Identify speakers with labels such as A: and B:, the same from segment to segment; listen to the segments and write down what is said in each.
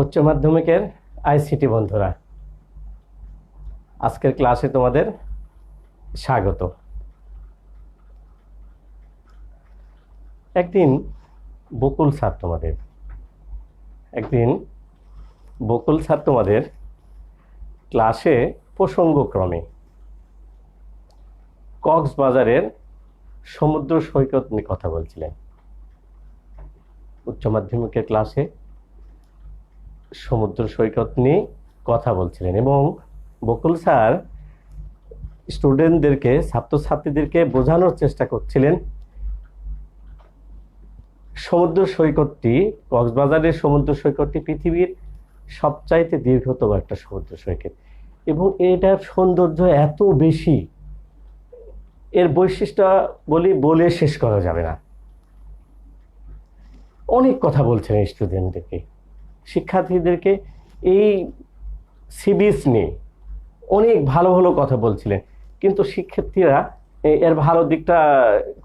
A: উচ্চ মাধ্যমিকের আইসিটি বন্ধুরা, আজকের ক্লাসে তোমাদের স্বাগত। একদিন বকুল স্যার তোমাদের ক্লাসে প্রসঙ্গক্রমে কক্সবাজারের সমুদ্র সৈকত নিয়ে কথা বলছিলেন। উচ্চ মাধ্যমিকের ক্লাসে সমুদ্র সৈকত নিয়ে কথা বলছিলেন এবং বকুল স্যার স্টুডেন্টদেরকে, ছাত্রছাত্রীদেরকে বোঝানোর চেষ্টা করছিলেন সমুদ্র সৈকতটি, কক্সবাজারের সমুদ্র সৈকতটি পৃথিবীর সবচাইতে দীর্ঘতম একটা সমুদ্র সৈকত এবং এটার সৌন্দর্য এত বেশি, এর বৈশিষ্ট্য বলে শেষ করা যাবে না। অনেক কথা বলছেন স্টুডেন্টদেরকে, শিক্ষার্থীদেরকে এই সি বিচ নিয়ে অনেক ভালো ভালো কথা বলছিলেন, কিন্তু শিক্ষার্থীরা এর ভালো দিকটা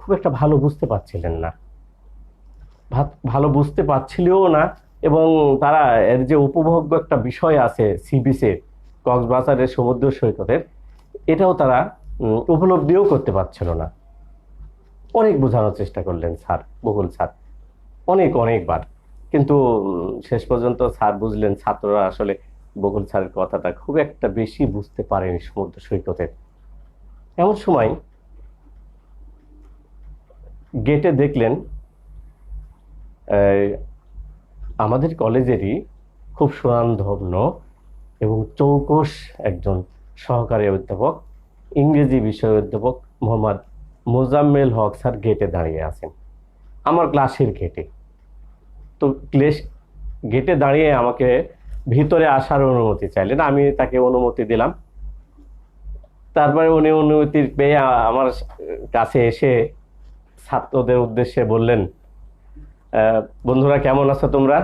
A: খুব একটা ভালো বুঝতে পারছিলেন না, ভালো বুঝতে পারছিলও না এবং তারা এর যে উপভোগ্য একটা বিষয় আছে সি বিচের, কক্সবাজারের সমুদ্র সৈকতের, এটাও তারা উপলব্ধিও করতে পারছিল না। অনেক বোঝানোর চেষ্টা করলেন স্যার, বকুল স্যার, অনেকবার, কিন্তু শেষ পর্যন্ত স্যার বুঝলেন ছাত্ররা আসলে বকুল স্যারের কথাটা খুব একটা বেশি বুঝতে পারেনি সমুদ্র সৈকতের। এমন সময় গেটে দেখলেন আমাদের কলেজেরই খুব সুনামধন্য এবং চৌকস একজন সহকারী অধ্যাপক, ইংরেজি বিষয় অধ্যাপক মোহাম্মদ মোজাম্মেল হক স্যার গেটে দাঁড়িয়ে আছেন, আমার ক্লাসের গেটে। তো গেটে দাঁড়িয়ে আমাকে ভিতরে আসার অনুমতি চাইলেন, আমি তাকে অনুমতি দিলাম। তারপরে উনি অনুমতি পেয়ে আমার কাছে এসে ছাত্রদের উদ্দেশ্যে বললেন, বন্ধুরা কেমন আছো তোমরা?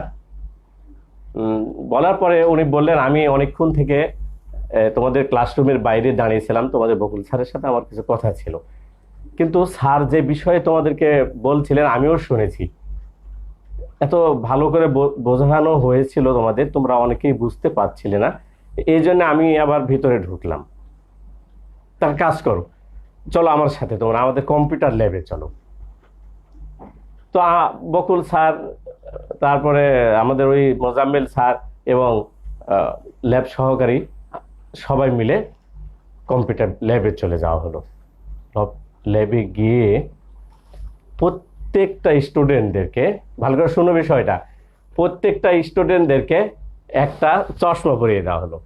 A: বলার পরে উনি বললেন, আমি অনেকক্ষণ থেকে তোমাদের ক্লাসরুমের বাইরে দাঁড়িয়েছিলাম, তোমাদের বকুল স্যারের সাথে আমার কিছু কথা ছিল, কিন্তু স্যার যে বিষয়ে তোমাদেরকে বলছিলেন আমিও শুনেছি, এত ভালো করে বোঝানো হয়েছিল তোমাদের, তোমরা অনেকেই বুঝতে পারছিলে না, এই জন্য আমি আবার ভিতরে ঢুকলাম। তার কাজ করো, চলো আমার সাথে, তোমরা আমাদের কম্পিউটার ল্যাবে চলো। তো বকুল স্যার, তারপরে আমাদের ওই মোজাম্মেল স্যার এবং ল্যাব সহকারী সবাই মিলে কম্পিউটার ল্যাবে চলে যাওয়া হলো। ল্যাবে গিয়ে প্রত্যেকটা স্টুডেন্টদেরকে, ভালো করে শুনো বিষয়টা, প্রত্যেকটা স্টুডেন্টদেরকে একটা চশমা পরিয়ে দেওয়া হলো,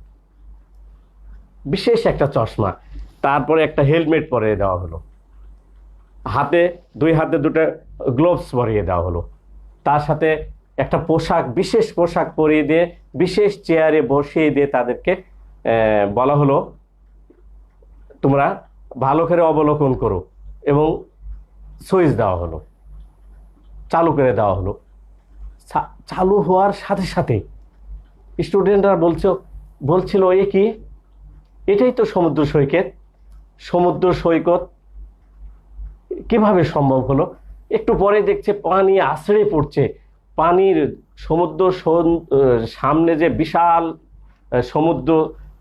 A: বিশেষ একটা চশমা, তারপরে একটা হেলমেট পরিয়ে দেওয়া হলো, দুই হাতে দুটো গ্লোভস পরিয়ে দেওয়া হলো, তার সাথে একটা বিশেষ পোশাক পরিয়ে দিয়ে বিশেষ চেয়ারে বসিয়ে দিয়ে তাদেরকে বলা হলো, তোমরা ভালো করে অবলোকন করো, এবং সুইচ দেওয়া হলো, চালু করে দেওয়া হলো। চালু হওয়ার সাথে সাথে স্টুডেন্টরা বলছিল, এ কি, এটাই তো সমুদ্র সৈকত কিভাবে সম্ভব হলো? একটু পরে দেখছে পানি আছড়ে পড়ছে, সামনে যে বিশাল সমুদ্র,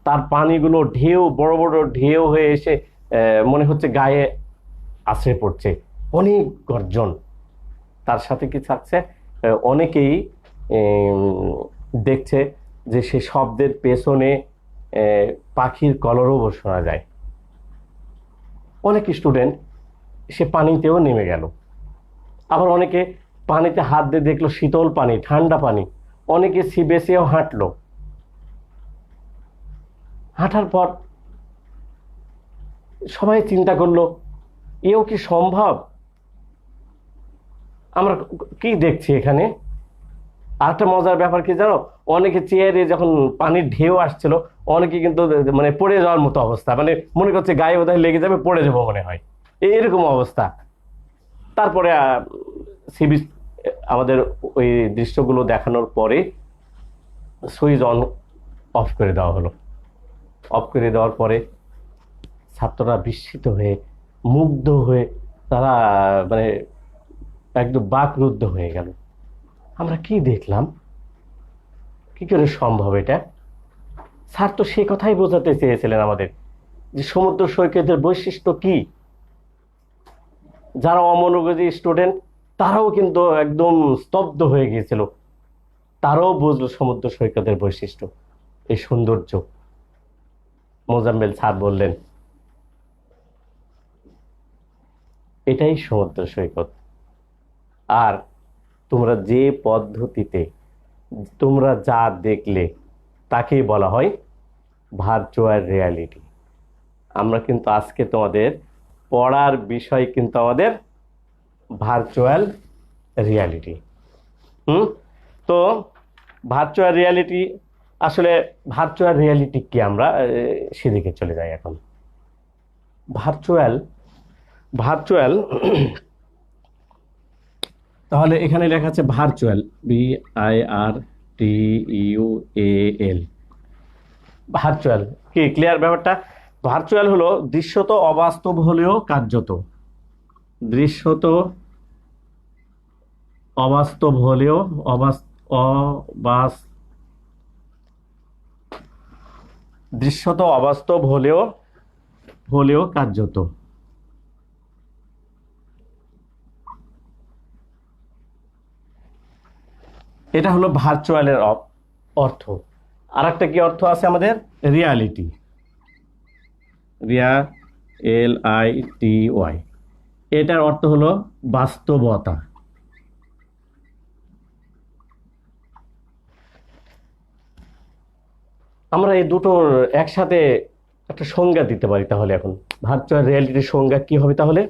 A: তার পানিগুলো বড় বড় ঢেউ হয়ে এসে মনে হচ্ছে গায়ে আছড়ে পড়ছে, অনেক গর্জন। তার সাথে কি থাকছে, অনেকেই দেখছে যে সে শব্দের পেছনে পাখির কলরব শোনা যায়। অনেক স্টুডেন্ট সে পানিতেও নেমে গেল, আবার অনেকে পানিতে হাত দিয়ে দেখলো শীতল পানি, ঠান্ডা পানি, অনেকে সি বেসেও হাঁটলো। হাঁটার পর সবাই চিন্তা করলো, এও কি সম্ভব? আমরা কি দেখছি এখানে? আর একটা মজার ব্যাপার কি জানো, অনেকে চেয়ারে যখন পানির ঢেউ আসছিল, অনেকে কিন্তু মানে পড়ে যাওয়ার মতো অবস্থা, মানে মনে করছে গায়ে বোধহয় লেগে যাবে, পড়ে যাবো মনে হয়, এরকম অবস্থা। তারপরে সি বিচ আমাদের ওই দৃশ্যগুলো দেখানোর পরে সুইচ অফ করে দেওয়া হলো। অফ করে দেওয়ার পরে ছাত্ররা বিস্মিত হয়ে, মুগ্ধ হয়ে, তারা মানে একদম বাকরুদ্ধ হয়ে গেল। আমরা কি দেখলাম? কি করে সম্ভব এটা? স্যার তো সে কথাই বোঝাতে চেয়েছিলেন আমাদের যে সমুদ্র সৈকতের বৈশিষ্ট্য কি। যারা অমনোযোগী স্টুডেন্ট তারাও কিন্তু একদম স্তব্ধ হয়ে গিয়েছিল, তারাও বুঝলো সমুদ্র সৈকতের বৈশিষ্ট্য, এই সৌন্দর্য। মোজাম্মেল স্যার বললেন এটাই সমুদ্র সৈকত। আর তোমরা যে পদ্ধতিতে তোমরা যা দেখলে তাকেই বলা হয় ভার্চুয়াল রিয়ালিটি। আমরা কিন্তু আজকে তোমাদের পড়ার বিষয় কিন্তু আমাদের ভার্চুয়াল রিয়ালিটি। তো ভার্চুয়াল রিয়ালিটি, আসলে ভার্চুয়াল রিয়ালিটি কি, আমরা সেদিকে চলে যাই এখন। ভার্চুয়াল ভার্চুয়াল তাহলে এখানে লেখা আছে ভার্চুয়াল, VIRTUAL। ভার্চুয়াল কি, ক্লিয়ার ব্যাপারটা? ভার্চুয়াল হলো দৃশ্যত অবাস্তব হলেও কার্যত, দৃশ্যত অবাস্তব হলেও দৃশ্যত অবাস্তব হলেও কার্যত। এটা হলো ভার্চুয়ালের অর্থ। আর একটা কি অর্থ আছে আমাদের? Reality, RIALITY। এটার অর্থ হলো বাস্তবতা। আমরা এই দুটোর একসাথে একটা সংজ্ঞা দিতে পারি। তাহলে এখন ভার্চুয়াল রিয়ালিটির সংজ্ঞা কি হবে? তাহলে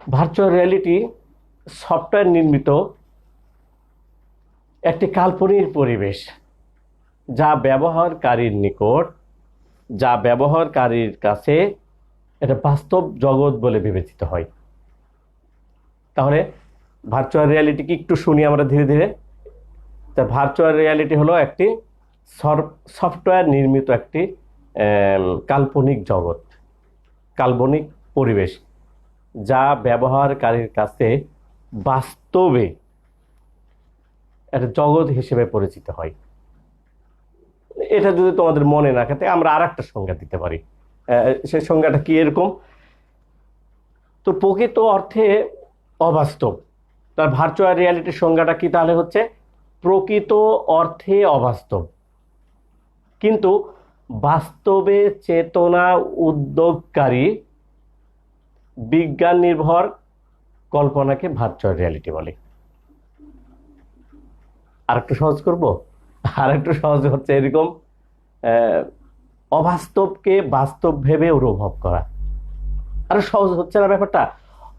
A: ভার্চুয়াল রিয়ালিটি সফটওয়্যার নির্মিত একটি কাল্পনিক পরিবেশ যা ব্যবহারকারীর কাছে এটা বাস্তব জগৎ বলে বিবেচিত হয়। তাহলে ভার্চুয়াল রিয়ালিটি কি একটু শুনি আমরা ধীরে ধীরে। তা ভার্চুয়াল রিয়ালিটি হলো একটি সফটওয়্যার নির্মিত একটি কাল্পনিক জগৎ, কাল্পনিক পরিবেশ যা ব্যবহারকারীর কাছে বাস্তবে একটা জগৎ হিসেবে পরিচিত হয়। এটা যদি তোমাদের মনে না থাকে, আমরা আর একটা সংজ্ঞা দিতে পারি। সেই সংজ্ঞাটা কি এরকম, তো প্রকৃত অর্থে অবাস্তব। তার ভার্চুয়াল রিয়ালিটির সংজ্ঞাটা কি তাহলে হচ্ছে প্রকৃত অর্থে অবাস্তব কিন্তু বাস্তবে চেতনা উদ্যোগকারী বিজ্ঞান নির্ভর কল্পনাকে ভার্চুয়াল রিয়ালিটি বলে। আর একটু সহজ করব, আর একটু সহজ হচ্ছে এরকম, অবাস্তবকে বাস্তব ভেবে অনুভব করা। আরো সহজ হচ্ছে না ব্যাপারটা?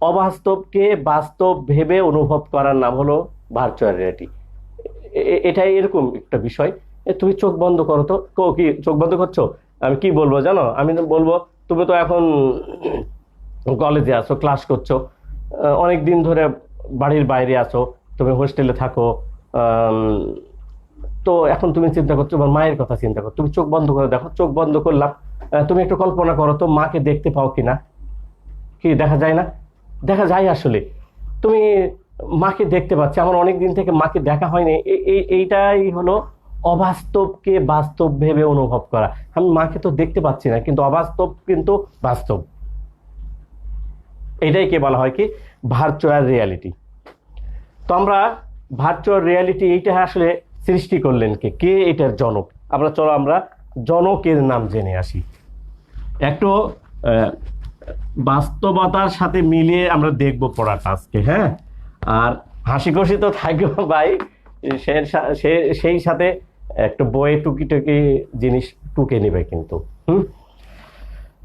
A: অবাস্তবকে বাস্তব ভেবে অনুভব করার নাম হলো ভার্চুয়াল রিয়ালিটি। এটাই এরকম একটা বিষয়। তুমি চোখ বন্ধ করো তো, কি চোখ বন্ধ করছো? আমি কি বলবো জানো? আমি বলবো তুমি তো এখন কলেজে আছো, ক্লাস করছো, অনেক দিন ধরে বাড়ির বাইরে আছো, তুমি হোস্টেলে থাকো, তো এখন তুমি চিন্তা করছো তোমার মায়ের কথা চিন্তা করো। তুমি চোখ বন্ধ করে দেখো, চোখ বন্ধ করলাম, তুমি একটু কল্পনা করো তো মাকে দেখতে পাও কিনা। কি দেখা যায় না? দেখা যায় আসলে। তুমি মাকে দেখতে পাচ্ছি, আমার অনেক দিন থেকে মাকে দেখা হয়নি। এইটাই হলো অবাস্তবকে বাস্তব ভেবে অনুভব করা। আমি মাকে তো দেখতে পাচ্ছি না, কিন্তু অবাস্তব কিন্তু বাস্তব। এটাই কে বলা হয় কি ভার্চুয়াল রিয়ালিটি। তো আমরা ভার্চুয়াল রিয়ালিটি এইটা আসলে সৃষ্টি করলেন কে, কে এটার জনক? চলো আমরা জনকের নাম জেনে আসি। একটু বাস্তবতার সাথে মিলিয়ে আমরা দেখব পড়াটা আজকে, হ্যাঁ। আর হাসি খুশি তো থাকবো ভাই, সেই সাথে একটু বইয়ে টুকি জিনিস টুকে নেবে কিন্তু।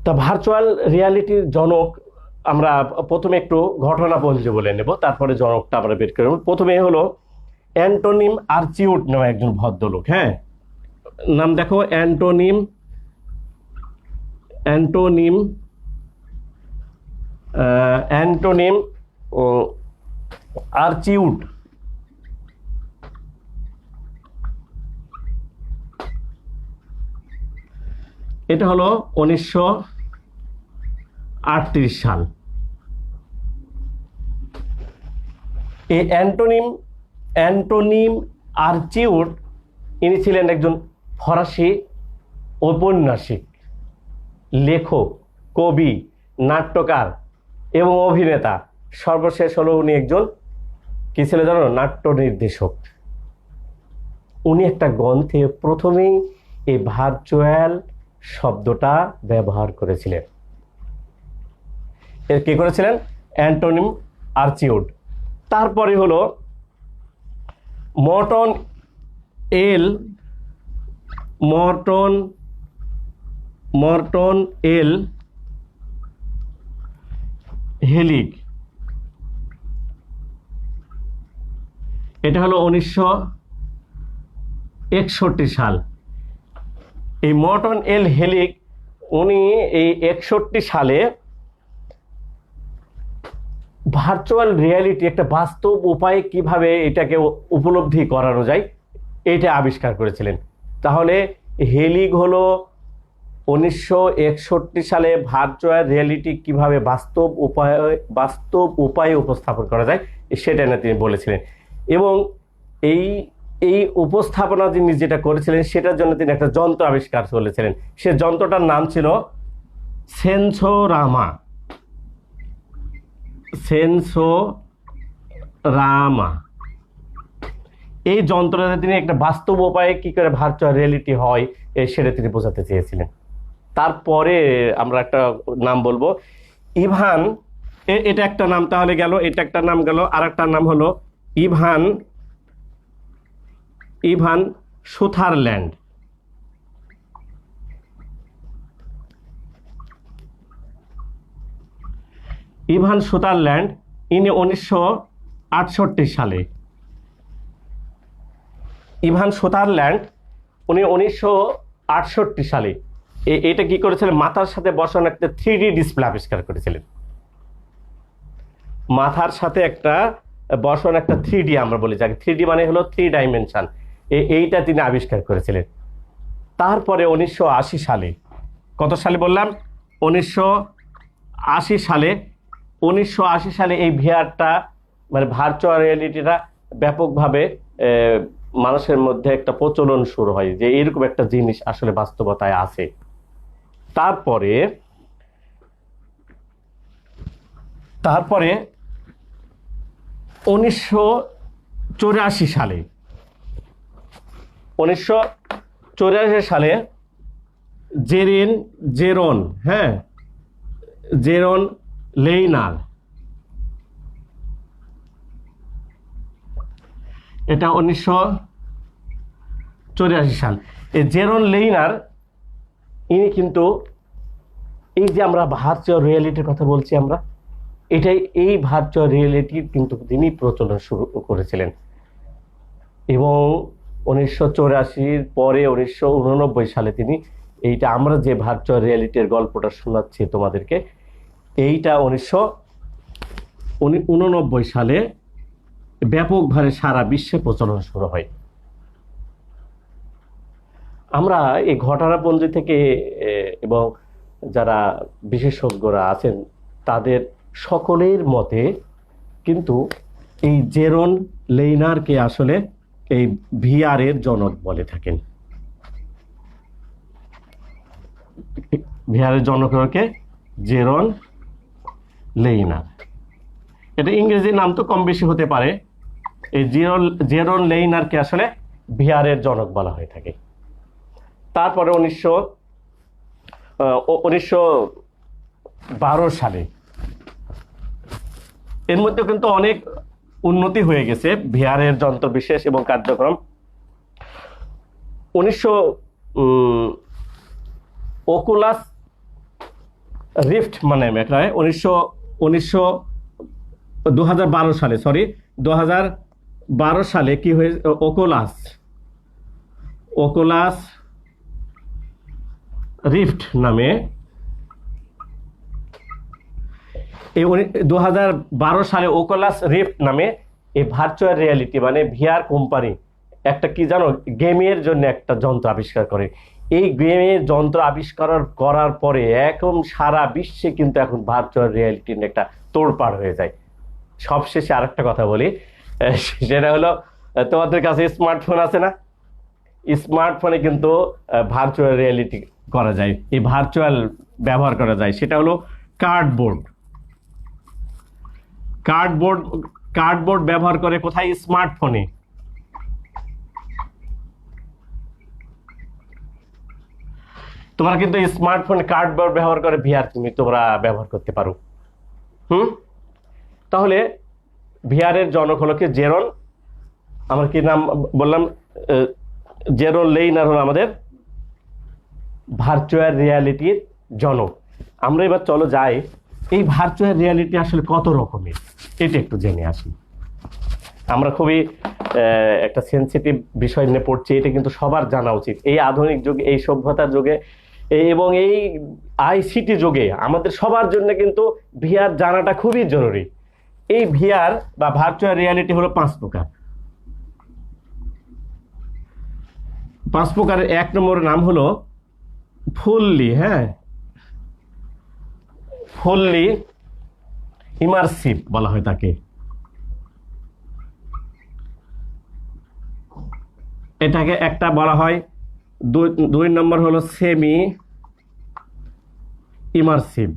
A: তা ভার্চুয়াল রিয়ালিটির জনক আমরা প্রথমে একটু ঘটনাপঞ্জি বলে নেব, তারপরে জনকটা আমরা বের করে নেব। প্রথমে হলো অ্যান্টনিম আর্চিউট নামে একজন ভদ্রলোক, হ্যাঁ। নাম দেখো, অ্যান্টনিম আর্চিউট। এটা হলো 1938 সাল। এই অ্যান্টনিম আর্চিউড ইনি ছিলেন একজন ফরাসি ঔপন্যাসিক, লেখক, কবি, নাট্যকার এবং অভিনেতা। সর্বশেষ হলো উনি একজন কি ছিল জানো, নাট্য নির্দেশক। উনি একটা গ্রন্থে প্রথমেই এই ভার্চুয়াল শব্দটা ব্যবহার করেছিলেন। এর কি করেছিলেন? অ্যান্টনিম আর্চিউড। তারপরে হলো মর্টন এল হেলিগ, এটা হলো 1961 সাল। এই মর্টন এল হেলিগ উনি এই 61 সালে ভার্চুয়াল রিয়ালিটি একটা বাস্তব উপায়ে কিভাবে এটাকে উপলব্ধি করানো যায় এটা আবিষ্কার করেছিলেন। তাহলে হেলিগ হলো 1961 সালে ভার্চুয়াল রিয়ালিটি কিভাবে বাস্তব উপায়ে উপস্থাপন করা যায় সেটা না তিনি বলেছিলেন। এবং এই উপস্থাপনা তিনি যেটা করেছিলেন সেটার জন্য তিনি একটা যন্ত্র আবিষ্কার করেছিলেন। সে যন্ত্রটার নাম ছিল সেন্সোরামা। এই যন্ত্রটা তিনি একটা বাস্তব উপায়ে কি করে ভার্চুয়াল রিয়েলিটি হয় সেটা তিনি বোঝাতে চেয়েছিলেন। তারপরে আমরা একটা নাম বলবো, ইভান, এটা একটা নাম তাহলে গেল, এটা একটা নাম গেল। আর একটা নাম হলো ইভান সুথারল্যান্ড। ইভান সুথারল্যান্ড ইনি 1968 সালে, ইভান সুথারল্যান্ড উনি 1968 সালে এটা কি করেছিলেন? মাথার সাথে বসানো একটা 3D ডিসপ্লে আবিষ্কার করেছিলেন। মাথার সাথে একটা বসানো একটা 3D, আমরা বলি যাকে 3D মানে হলো 3 ডাইমেনশন, এইটা তিনি আবিষ্কার করেছিলেন। তারপরে 1980 সালে, কত সালে বললাম? 1980 সালে এই ভিআরটা মানে ভার্চুয়াল রিয়েলিটিটা ব্যাপকভাবে মানুষের মধ্যে একটা প্রচলন শুরু হয় যে এরকম একটা জিনিস আসলে বাস্তবতায় আছে। তারপরে 1984 সালে জেরন লেইনার, এটা 1984 সাল। এই জেরন লেইনার ইনি কিন্তু এই যে আমরা ভার্চুয়াল রিয়েলিটির কথা বলছি আমরা, এই ভার্চুয়াল রিয়েলিটির কিন্তু তিনি প্রচলন শুরু করেছিলেন। এবং 1984 পরে 1989 সালে তিনি এইটা আমরা যে ভার্চুয়াল রিয়েলিটির গল্পটা শোনাচ্ছি তোমাদেরকে, এইটা 1989 সালে ব্যাপকভাবে সারা বিশ্বে প্রচলন শুরু হয়। আমরা এই ঘটনাপঞ্জি থেকে এবং যারা বিশেষজ্ঞরা আছেন তাদের সকলের মতে কিন্তু এই জেরন লেইনারকে আসলে এই ভিআর এর জনক বলে থাকেন। ভিআর এর জনককে জেরন লেইনার, এটা ইংরেজি নাম তো কম বেশি হতে পারে। এই জেরন লেইনারকে আসলে ভিআর এর জনক বলা হয়ে থাকে। তারপরে 1912 সালে এর মধ্যে কিন্তু অনেক উন্নতি হয়ে গেছে ভিআর এর যন্ত্র বিশেষ এবং কার্যক্রম। ওকুলাস রিফট মানে 2012 সালে কি হয়ে ওকুলাস রিফট নামে এই 2012 সালে ওকুলাস রিফট নামে এই ভার্চুয়াল রিয়ালিটি মানে ভিআর কোম্পানি একটা কি জানো গেমের জন্য একটা যন্ত্র আবিষ্কার করে। এই গেমের যন্ত্র আবিষ্কার করার পরে এখন সারা বিশ্বে কিন্তু এখন ভার্চুয়াল রিয়ালিটির একটা তোড়পাড় হয়ে যায়। সবশেষে আরেকটা কথা বলি, সেটা হলো তোমাদের কাছে স্মার্টফোন আছে না? স্মার্টফোনে কিন্তু ভার্চুয়াল রিয়েলিটি করা যায়, এই ভার্চুয়াল ব্যবহার করা যায়। সেটা হলো কার্ডবোর্ড। কার্ডবোর্ড কার্ডবোর্ড ব্যবহার করে কোথায়? স্মার্টফোনে। তোমরা কিন্তু স্মার্টফোনে কার্ডবোর্ড ব্যবহার করে ভিআর তোমরা ব্যবহার করতে পারো। তাহলে ভিআর এর জনক হলো কি? জেরন। আমার কি নাম বললাম? জেরন লেইনার হলো আমাদের ভার্চুয়াল রিয়ালিটির জনক। আমরা এবার চলো যাই, এই ভার্চুয়াল রিয়ালিটি আসলে কত রকমের এটা একটু জেনে আসি। আমরা খুবই একটা সেন্সিটিভ বিষয় নিয়ে পড়ছি, এটা কিন্তু সবার জানা উচিত। এই আধুনিক যুগে, এই সভ্যতার যুগে এবং এই আইসিটি যুগে আমাদের সবার জন্য কিন্তু ভিআর জানাটা খুবই জরুরি। এই ভিআর বা ভার্চুয়াল রিয়ালিটি হলো 5 প্রকার। 5 প্রকারের 1 নম্বর নাম হলো ফুললি ফুললি ইমার্সিভ বলা হয় তাকে। এটাকে একটা বলা হয়। 2 নম্বর হলো সেমি ইমার্সিভ।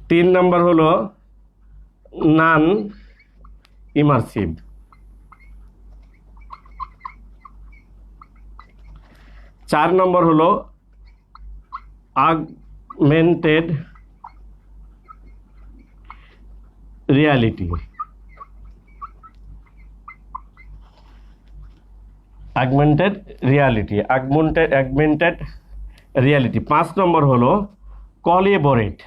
A: 3 নম্বর হলো নন ইমার্সিভ। 4 নম্বর হলো অগমেন্টেড রিয়ালিটি। Augmented reality. 5 নম্বর হলো কোলাবোরেট।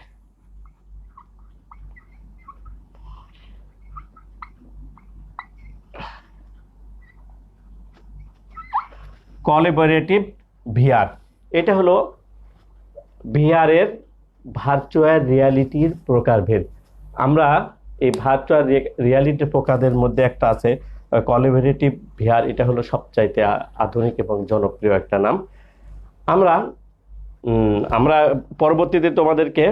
A: Collaborative VR. এটা হলো ভিআর এর ভার্চুয়াল রিয়ালিটির প্রকারভেদ। আমরা এই ভার্চুয়াল রিয়ালিটির প্রকারের মধ্যে একটা আছে কোলাবোরেটিভ ভিআর। এটা হলো সবচাইতে আধুনিক এবং জনপ্রিয় একটা নাম। আমরা পরবর্তীতে তোমাদেরকে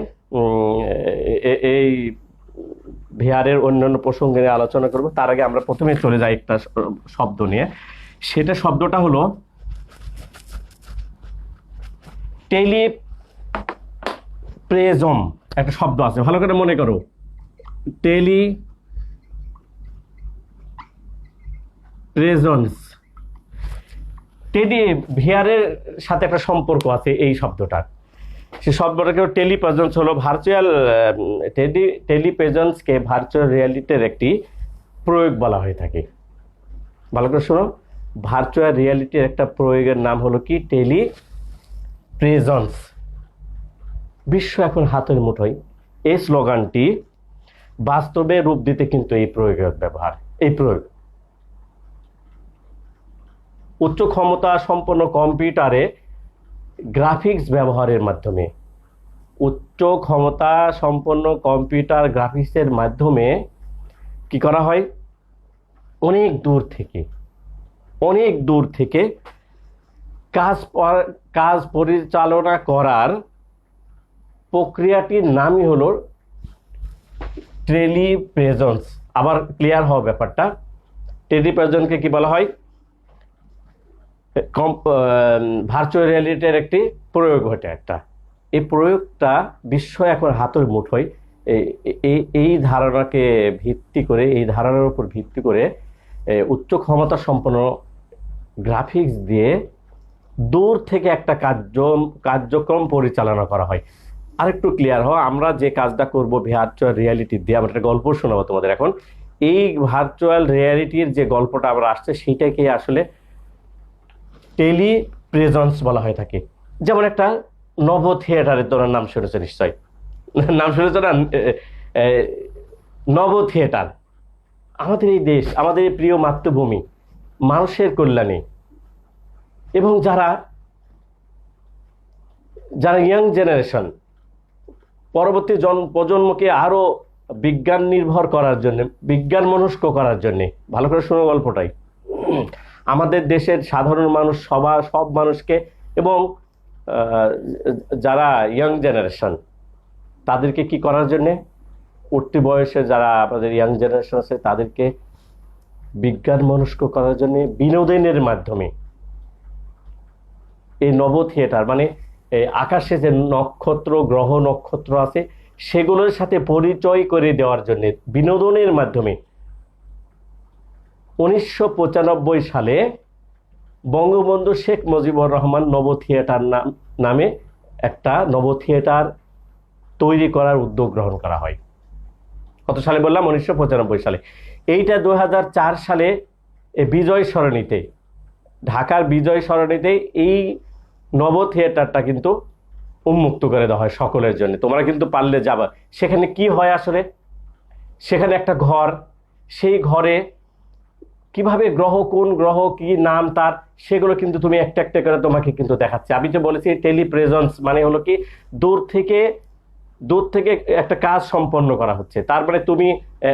A: এই ভিআর এর অন্যান্য প্রসঙ্গে নিয়ে আলোচনা করব। তার আগে আমরা প্রথমে চলে যাই একটা শব্দ নিয়ে। সেটা শব্দটা হলো টেলিপ্রেজম। একটা শব্দ আছে, ভালো করে মনে করো। টেলিপ্রেজেন্স। ভিআর এর সাথে একটা সম্পর্ক আছে এই শব্দটার। সে শব্দটাকে টেলিপ্রেজেন্স হলো ভার্চুয়াল টেলিপ্রেজেন্সকে ভার্চুয়াল রিয়ালিটির একটি প্রয়োগ বলা হয়ে থাকে। ভালো করে শোনো, ভার্চুয়াল রিয়ালিটির একটা প্রয়োগের নাম হলো কি? টেলিপ্রেজেন্স। বিশ্ব এখন হাতের মুঠোয়। এই স্লোগানটি বাস্তবে রূপ দিতে কিন্তু এই প্রয়োগ উচ্চ ক্ষমতা সম্পন্ন কম্পিউটারে গ্রাফিক্স ব্যবহারের মাধ্যমে, উচ্চ ক্ষমতা সম্পন্ন কম্পিউটার গ্রাফিক্সের মাধ্যমে কি করা হয়? অনেক দূর থেকে কাজ পরিচালনা করার প্রক্রিয়াটির নামই হলো টেলিপ্রেজেন্স। আবার ক্লিয়ার হওয়া ব্যাপারটা, টেলিপ্রেজেন্সকে কি বলা হয়? ভার্চুয়াল রিয়ালিটির একটি প্রয়োগ ঘটে একটা। এই প্রয়োগটা বিশ্ব এখন হাতের মুঠোয়। এই ধারণাকে ভিত্তি করে, এই ধারণার উপর ভিত্তি করে উচ্চ ক্ষমতা সম্পন্ন গ্রাফিক্স দিয়ে দূর থেকে একটা কার্যক্রম পরিচালনা করা হয়। আরেকটু ক্লিয়ার হওয়া, আমরা যে কাজটা করবো ভার্চুয়াল রিয়ালিটি দিয়ে, আমরা একটা গল্প শোনাবো তোমাদের এখন। এই ভার্চুয়াল রিয়ালিটির যে গল্পটা আমরা আসছে সেইটাকে আসলে টেলিপ্রেজেন্স বলা হয়ে থাকে। যেমন একটা নব থিয়েটারের, তোমরা নাম শুনেছো নিশ্চয়, নাম শুনেছো না? নব থিয়েটার। আমাদের এই দেশ, আমাদের এই প্রিয় মাতৃভূমি, মানুষের কল্যাণে এবং যারা ইয়াং জেনারেশন, পরবর্তী প্রজন্মকে আরো বিজ্ঞান নির্ভর করার জন্য, বিজ্ঞান মনস্ক করার জন্য, ভালো করে শোনো গল্পটাই। আমাদের দেশের সাধারণ মানুষ, সব মানুষকে এবং যারা ইয়াং জেনারেশন তাদেরকে কি করার জন্য, উঠতি বয়সে যারা আমাদের ইয়াং জেনারেশন আছে তাদেরকে বিজ্ঞান মনস্ক করার জন্য বিনোদনের মাধ্যমে এই নব থিয়েটার মানে এই আকাশে যে নক্ষত্র গ্রহ নক্ষত্র আছে সেগুলোর সাথে পরিচয় করে দেওয়ার জন্য বিনোদনের মাধ্যমে 1995 সালে বঙ্গবন্ধু শেখ মুজিবুর রহমান নব থিয়েটার নামে একটা নব থিয়েটার তৈরি করার উদ্যোগ গ্রহণ করা হয়। কত সালে বললাম? 1995 সালে। এইটা 2004 সালে বিজয় সরণিতে, ঢাকার বিজয় সরণিতে এই নব থিয়েটারটা কিন্তু উন্মুক্ত করে দেওয়া হয় সকলের জন্য। তোমরা কিন্তু পারলে যাবা। সেখানে কি হয় আসলে, সেখানে একটা ঘর, সেই ঘরে কিভাবে গ্রহ, কোন গ্রহ কি নাম তার, সেগুলো কিন্তু তুমি একটা একটা করে তোমাকে কিন্তু দেখাচ্ছে। আমি যে বলেছি টেলিপ্রেজেন্স মানে হলো কি দূর থেকে একটা কাজ সম্পন্ন করা হচ্ছে। তারপরে তুমি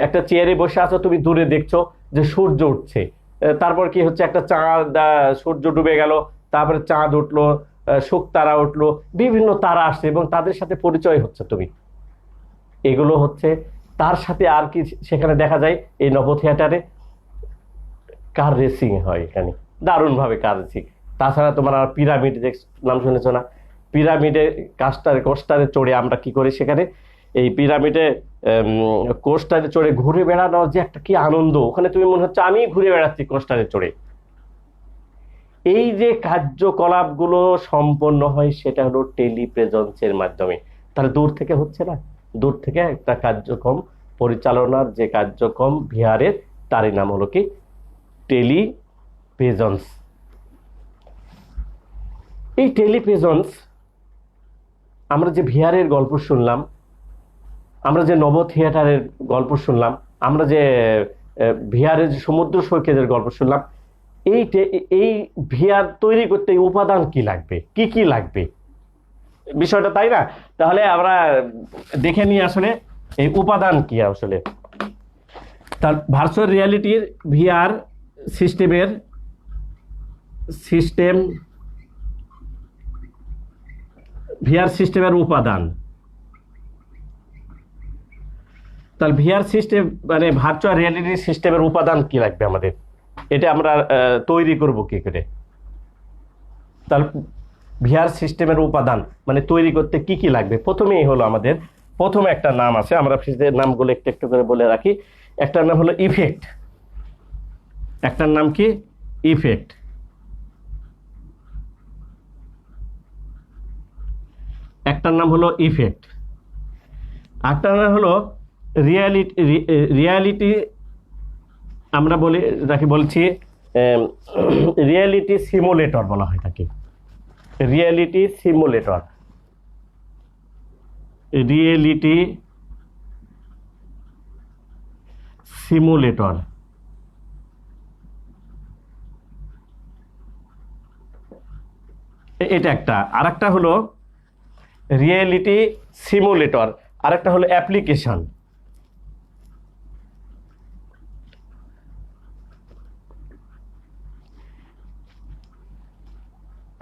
A: একটা চেয়ারে বসে আছো, তুমি দূরে দেখছো যে সূর্য উঠছে, তারপর কি হচ্ছে একটা চাঁদ, সূর্য ডুবে গেল, তারপরে চাঁদ উঠলো, শুকতারা উঠলো, বিভিন্ন তারা আসছে এবং তাদের সাথে পরিচয় হচ্ছে তুমি। এগুলো হচ্ছে। তার সাথে আর কি সেখানে দেখা যায় এই নব থিয়েটারে কার রেসিং হয়, এখানে দারুণভাবে কার রেসিং। তাছাড়া তোমার আর পিরামিড নাম শুনেছো না? পিরামিডে কোস্টারে চড়ে আমরা কি করি, সেখানে এই পিরামিডে কোস্টারে চড়ে ঘুরে বেড়ানোর যে একটা কি আনন্দ, ওখানে তুমি মনে হচ্ছে আমি ঘুরে বেড়াচ্ছি কোস্টারে চড়ে। এই যে কার্যকলাপগুলো সম্পন্ন হয় সেটা হলো টেলিপ্রেজেন্সের মাধ্যমে। তাহলে দূর থেকে হচ্ছে না, দূর থেকে একটা কার্যক্রম পরিচালনার যে কার্যক্রম ভিআরের, তারই নাম হলো কি টেলিপ্রেজেন্স। এই টেলিপ্রেজেন্স আমরা যে ভিআরের গল্প শুনলাম, আমরা যে নব থিয়েটারের গল্প শুনলাম, আমরা যে ভিআরের যে সমুদ্র সৈকতের গল্প শুনলাম, এই ভিআর তৈরি করতে উপাদান কি লাগবে, কি কি লাগবে বিষয়টা, তাই না? তাহলে আমরা দেখে নিই আসলে এই উপাদান কি আসলে। তার ভার্চুয়াল রিয়ালিটির ভিআর সিস্টেমের উপাদান। তাহলে ভিআর সিস্টেম মানে ভার্চুয়াল রিয়ালিটি সিস্টেমের উপাদান কি লাগবে আমাদের, এটা আমরা তৈরি করব কি করে। তাহলে ভিআর সিস্টেমের উপাদান মানে তৈরি করতে কি কি লাগবে, প্রথমেই হলো আমাদের প্রথমে একটা নাম আছে, আমরা নামগুলো একটু একটু করে বলে রাখি। একটার নাম হলো ইফেক্ট, একটার নাম কি ইফেক্ট, একটার নাম হলো ইফেক্ট, একটার নাম হলো রিয়ালিটি আমরা বলছি রিয়ালিটি সিমুলেটর বলা হয় তাকে, রিয়ালিটি সিমুলেটর, রিয়েলিটি সিমুলেটর। এটা একটা। আরেকটা হলো রিয়েলিটি সিমুলেটর, আরেকটা হলো অ্যাপ্লিকেশন,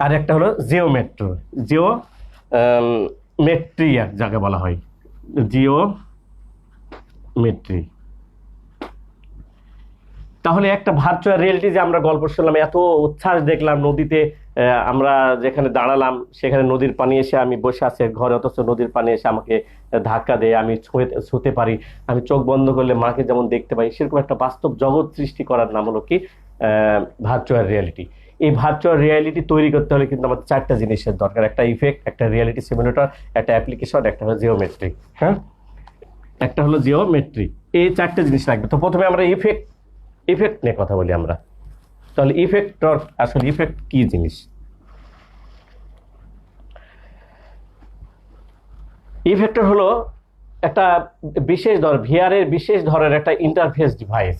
A: আর একটা হলো জিওমেট্রি যাকে বলা হয়, জিওমেট্রি। তাহলে একটা ভার্চুয়াল রিয়েলিটি যে আমরা গল্প শুনলাম, এত উচ্ছ্বাস দেখলাম নদীতে, আমরা যেখানে দাঁড়ালাম সেখানে নদীর পানি এসে, আমি বসে আছি ঘরে, অথচ নদীর পানি এসে আমাকে ধাক্কা দেয়, আমি ছুঁতে পারি, আমি চোখ বন্ধ করলে মাকে যেমন দেখতে পাই, সেরকম একটা বাস্তব জগৎ সৃষ্টি করার নাম হলো কি ভার্চুয়াল রিয়ালিটি। এই ভার্চুয়াল রিয়ালিটি তৈরি করতে হলে কিন্তু আমাদের চারটা জিনিসের দরকার, একটা ইফেক্ট, একটা রিয়ালিটি সিমুলেটর, একটা অ্যাপ্লিকেশন, একটা হলো জিওমেট্রি। হ্যাঁ, একটা হলো জিওমেট্রি। এই চারটে জিনিস লাগবে। তো প্রথমে আমরা ইফেক্ট নিয়ে কথা বলি আমরা। তাহলে আসলে ইফেক্ট কি জিনিস? ইফেক্টর হলো একটা বিশেষ ভিআরের বিশেষ ধরনের একটা ইন্টারফেস ডিভাইস।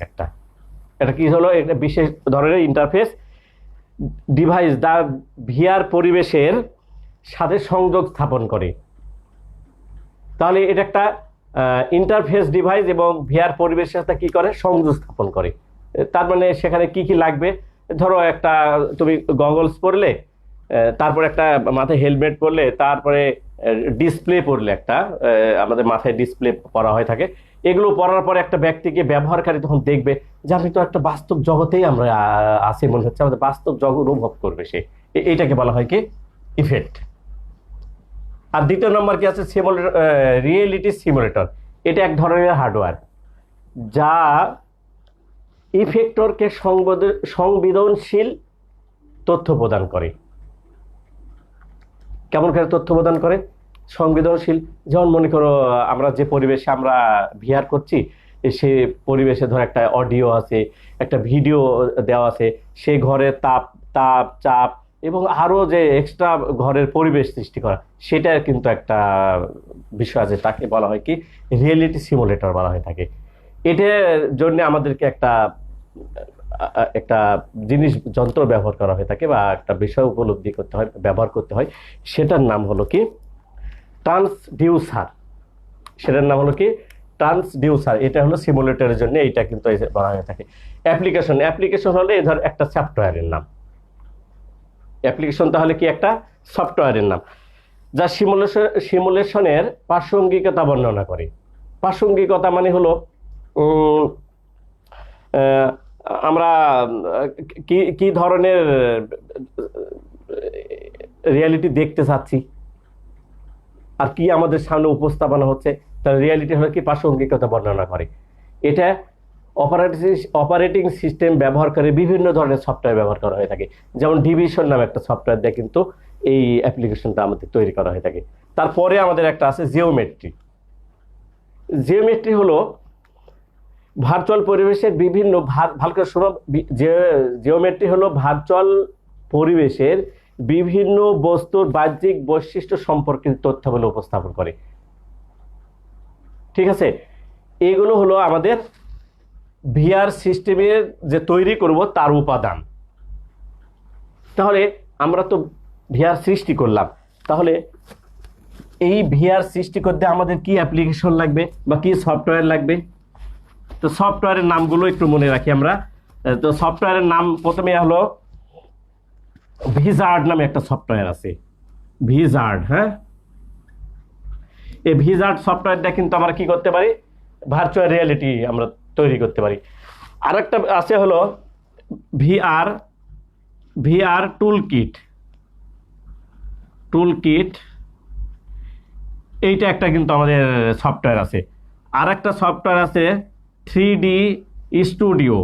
A: এটা কি হলো? একটা বিশেষ ধরনের ইন্টারফেস ডিভাইস যা ভিআর পরিবেশের সাথে সংযোগ স্থাপন করে। তাহলে এটা একটা ইন্টারফেস ডিভাইস এবং ভিআর পরিবেশের সাথে কি করে? সংযোগ স্থাপন করে। তার মানে সেখানে কি কি লাগবে? ধরো একটা তুমি গগলস পরলে, তারপরে একটা মাথায় হেলমেট পরলে, তারপরে ডিসপ্লে পড়লে একটা আমাদের মাথায় ডিসপ্লে পড়া হয়ে থাকে, এগুলো পড়ার পরে একটা ব্যক্তিকে ব্যবহারকারী তখন দেখবে যে আমি তো একটা বাস্তব জগতেই আমরা আছি মনে হচ্ছে, আমাদের বাস্তব জগৎ অনুভব করবে সে। এইটাকে বলা হয় কি ইফেক্ট। আর দ্বিতীয় নম্বর কি আছে রিয়েলিটি সিমুলেটর। এটা এক ধরনের হার্ডওয়্যার যা ইফেক্টরকে সংবেদনশীল তথ্য প্রদান করে। কেমন করে তথ্য প্রদান করে? সংবেদনশীল। যেমন মনে করো আমরা যে পরিবেশে আমরা ভিআর করছি, সে পরিবেশে ধর একটা অডিও আছে, একটা ভিডিও দেওয়া আছে, সেই ঘরের তাপ তাপ চাপ এবং আরো যে এক্সট্রা ঘরের পরিবেশ সৃষ্টি করা, সেটা কিন্তু একটা বিষয় আছে, তাকে বলা হয় কি রিয়েলিটি সিমুলেটর বলা হয়ে থাকে। এটার জন্য আমাদেরকে একটা একটা জিনিস যন্ত্র ব্যবহার করা হয়ে থাকে বা একটা বিষয় উপলব্ধি করতে হয়, ব্যবহার করতে হয়। সেটার নাম হলো কি ট্রান্সডিউসার। সেটার নাম হলো কি ট্রান্সডিউসার। এটা হলো সিমুলেটরের জন্য এইটা কিন্তু বলা হয়ে থাকে। অ্যাপ্লিকেশন হলে এই ধর একটা সফটওয়্যারের নাম। অ্যাপ্লিকেশন তাহলে কি একটা সফটওয়্যারের নাম যা সিমুলেশনের প্রাসঙ্গিকতা বর্ণনা করে। প্রাসঙ্গিকতা মানে হলো আমরা কি ধরনের রিয়ালিটি দেখতে চাচ্ছি আর কি আমাদের সামনে উপস্থাপনা হচ্ছে, তার রিয়ালিটি হলো কি প্রাসঙ্গিকতা বর্ণনা করে। এটা অপারেটিং সিস্টেম ব্যবহার করে বিভিন্ন ধরনের সফটওয়্যার ব্যবহার করা হয়ে থাকে। যেমন ডিভিশন নামে একটা সফটওয়্যার দিয়ে কিন্তু এই অ্যাপ্লিকেশনটা আমাদের তৈরি করা হয়ে থাকে। তারপরে আমাদের একটা আছে জিওমেট্রি। জিওমেট্রি হলো ভার্চুয়াল পরিবেশের বিভিন্ন জিওমেট্রি হলো ভার্চুয়াল পরিবেশের বিভিন্ন বস্তুর বাহ্যিক বৈশিষ্ট্য সম্পর্কিত তথ্যাবলী উপস্থাপন করে। ঠিক আছে, এগুলো হলো আমাদের ভিআর সিস্টেমের যে তৈরি করব তার উপাদান। তাহলে আমরা তো ভিআর সৃষ্টি করলাম, তাহলে এই ভিআর সৃষ্টি করতে আমাদের কি অ্যাপ্লিকেশন লাগবে বা কি সফটওয়্যার লাগবে? তো সফটওয়্যারের নামগুলো একটু মনে রাখি আমরা। তো সফটওয়্যারের নাম প্রথমে হলো ভিজার্ড নামে একটা সফটওয়্যার আছে, ভিজার্ড। হ্যাঁ, এই ভিজার্ড সফটওয়্যারটা কিন্তু আমরা কি করতে পারি, ভার্চুয়াল রিয়ালিটি আমরা তৈরি করতে পারি। আরেকটা আছে হলো ভিআর টুলকিট। এইটা একটা কিন্তু আমাদের সফটওয়্যার আছে। আর একটা সফটওয়্যার আছে 3D স্টুডিও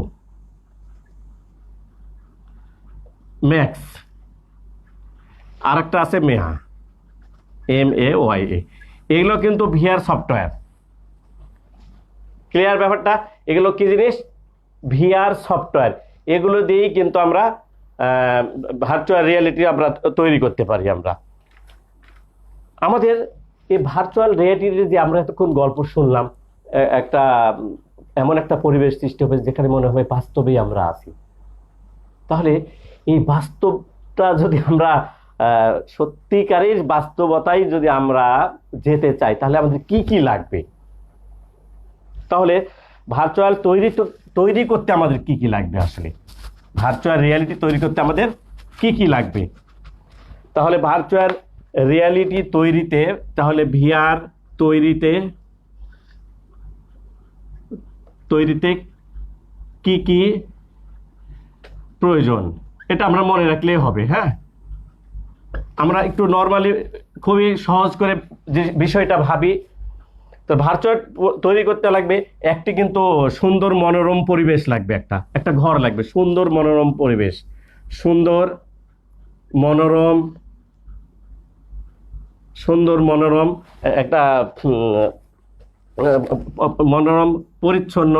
A: ম্যাক্স। আর একটা আছে মেহা, MAYA। এগুলো কিন্তু ভিআর সফটওয়্যার। ক্লিয়ার ব্যাপারটা? এগুলো কি জিনিস? VR software. এগুলো দিয়েই কিন্তু আমরা ভার্চুয়াল রিয়ালিটি আমরা তৈরি করতে পারি। আমাদের এই ভার্চুয়াল রিয়ালিটি যে আমরা এতক্ষণ গল্প শুনলাম, একটা এমন একটা পরিবেশ সৃষ্টি হবে যেখানে মনে হয় বাস্তবেই আমরা আছি। তাহলে এই বাস্তবটা যদি আমরা সত্যিকারের বাস্তবতায় যদি আমরা যেতে চাই, তাহলে আমাদের কি কি লাগবে? তাহলে ভার্চুয়াল তৈরি করতে আমাদের কি কি লাগবে? আসলে ভার্চুয়াল রিয়ালিটি তৈরি করতে আমাদের কি কি লাগবে? তাহলে ভার্চুয়াল রিয়ালিটি তৈরিতে, তাহলে ভিআর তৈরিতে কি কি প্রয়োজন, এটা আমরা মনে রাখলেই হবে। হ্যাঁ, আমরা একটু নর্মালি খুবই সহজ করে যে বিষয়টা ভাবি। তো ভার্চুয়াল তৈরি করতে লাগবে একটি কিন্তু সুন্দর মনোরম পরিবেশ লাগবে, একটা ঘর লাগবে, সুন্দর মনোরম পরিবেশ, সুন্দর মনোরম একটা মনোরম পরিচ্ছন্ন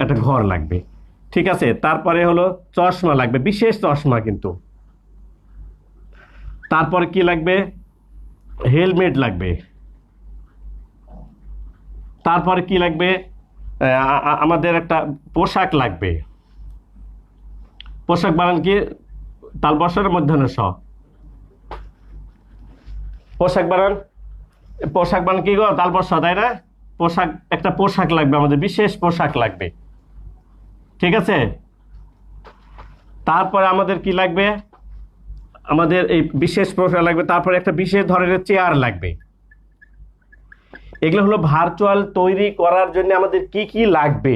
A: একটা ঘর লাগবে। ঠিক আছে, তারপরে হলো চশমা লাগবে, বিশেষ চশমা কিন্তু। তারপরে কি লাগবে? হেলমেট লাগবে। তারপরে কি লাগবে? আমাদের একটা পোশাক লাগবে। পোশাক বানান কি? তালবসার মধ্যাহ্ন স। পোশাক বানান কি গো? তালবসা, তাই না? একটা পোশাক লাগবে, আমাদের বিশেষ পোশাক লাগবে। ঠিক আছে, তারপরে আমাদের কি লাগবে, আমাদের এই বিশেষ প্রোফাইল লাগবে, তারপরে একটা বিশেষ ধরনের চেয়ার লাগবে। এগুলো হলো ভার্চুয়াল তৈরি করার জন্য আমাদের কি কি লাগবে।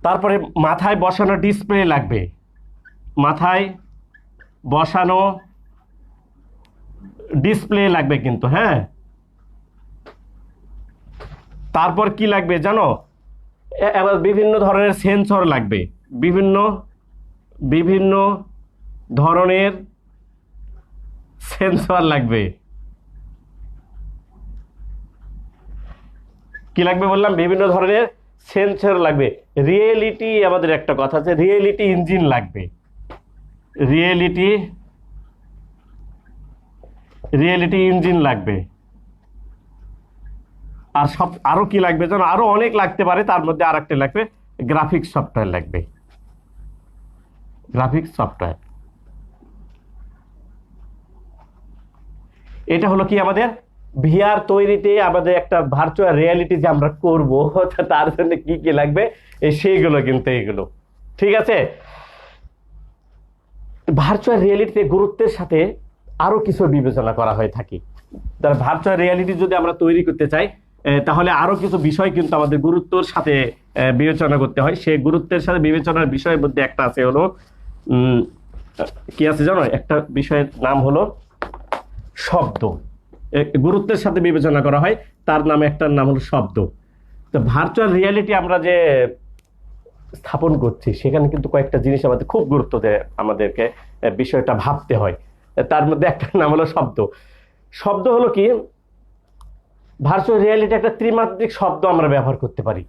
A: তারপরে মাথায় বসানো ডিসপ্লে লাগবে, মাথায় বসানো ডিসপ্লে লাগবে কিন্তু, হ্যাঁ। তারপর কি লাগবে জানো, এবার বিভিন্ন ধরনের সেন্সর লাগবে, বিভিন্ন বিভিন্ন ধরনের সেন্সর লাগবে। কি লাগবে বললাম, বিভিন্ন ধরনের সেন্সর লাগবে। রিয়েলিটি, আমাদের একটা কথা আছে, রিয়েলিটি ইঞ্জিন লাগবে, রিয়েলিটি ইঞ্জিন লাগবে। আর সব আরো কি লাগবে জানো, আরো অনেক লাগতে পারে, তার মধ্যে আর একটা লাগবে গ্রাফিক্স সফটওয়্যার লাগবে, গ্রাফিক্স সফটওয়্যার। এটা হলো কি আমাদের ভিআর তৈরিতে আমাদের একটা ভার্চুয়াল রিয়ালিটি যে আমরা করব, তার জন্য কি কি লাগবে সেইগুলো কিন্তু এইগুলো, ঠিক আছে। ভার্চুয়াল রিয়ালিটিতে গুরুত্বের সাথে আরো কিছু বিবেচনা করা হয়ে থাকে। তার ভার্চুয়াল রিয়ালিটি যদি আমরা তৈরি করতে চাই, তাহলে আরো কিছু বিষয় কিন্তু আমাদের গুরুত্বের সাথে বিবেচনা করতে হয়। সেই গুরুত্বের সাথে বিবেচনার বিষয়ের মধ্যে একটা আছে হলো কি আছে জানো, একটা বিষয়ের নাম হলো শব্দ। গুরুত্বের সাথে বিবেচনা করা হয়, তার নামে একটার নাম হলো শব্দ। তো ভার্চুয়াল রিয়ালিটি আমরা যে স্থাপন করছি, সেখানে কিন্তু কয়েকটা জিনিস আমাদের খুব গুরুত্ব দেয়, আমাদেরকে বিষয়টা ভাবতে হয়। তার মধ্যে একটা নাম হলো শব্দ। শব্দ হলো কি, ভার্চুয়াল রিয়ালিটি একটা ত্রিমাত্রিক শব্দ আমরা ব্যবহার করতে পারি,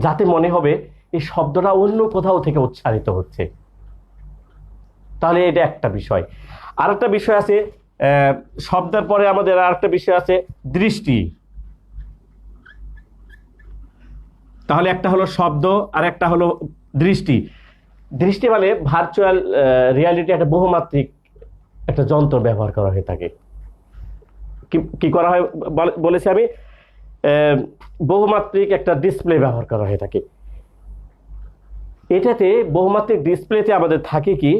A: যাতে মনে হবে এই শব্দটা অন্য কোথাও থেকে উচ্চারিত হচ্ছে। তাহলে এটা একটা বিষয়। আর একটা বিষয় আছে, শব্দের পরে আমাদের আর একটা বিষয় আছে দৃষ্টি। তাহলে একটা হলো শব্দ আর একটা হলো দৃষ্টি। দৃষ্টি মানে ভার্চুয়াল রিয়ালিটি একটা বহুমাত্রিক একটা যন্ত্র ব্যবহার করা হয়ে থাকে। কি করা হয় বলেছি আমি, বহুমাত্রিক একটা ডিসপ্লে ব্যবহার করা হয়ে থাকে। এটাতে বহুমাত্রিক ডিসপ্লেতে আমাদের থাকে কি,